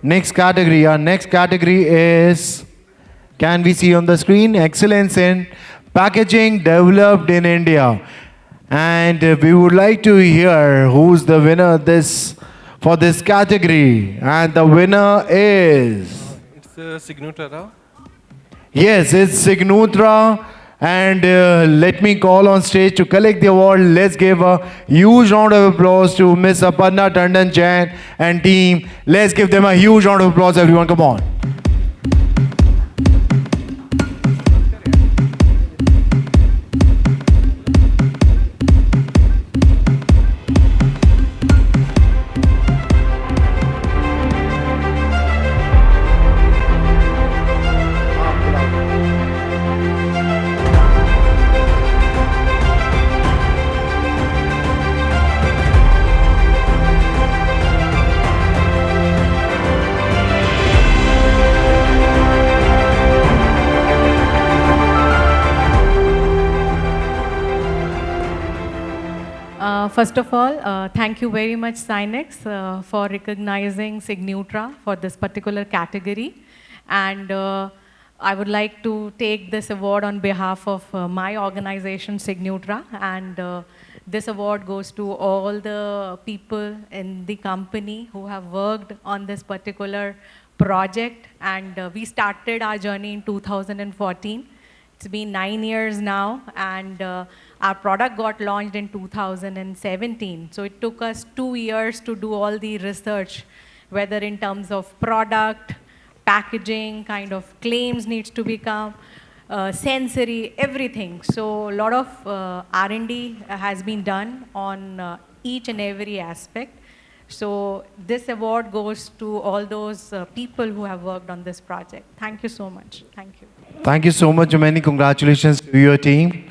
next category. Our next category is, can we see on the screen? Excellence in packaging developed in India. And we would like to hear who's the winner this for this category. And the winner is, It's Signutra. yes, it's Signutra. And let me call on stage to collect the award. Let's give a huge round of applause to Miss Aparna Tandon Jain and team. Let's give them a huge round of applause, everyone. Come on. First of all, thank you very much, Synnex, for recognizing Signutra for this particular category. And I would like to take this award on behalf of my organization, Signutra. And this award goes to all the people in the company who have worked on this particular project. And we started our journey in 2014. It's been 9 years now, and our product got launched in 2017. So it took us 2 years to do all the research, whether in terms of product, packaging, kind of claims needs to become, sensory, everything. So a lot of R&D has been done on each and every aspect. So this award goes to all those people who have worked on this project. Thank you so much. Thank you. Thank you so much, and many congratulations to your team.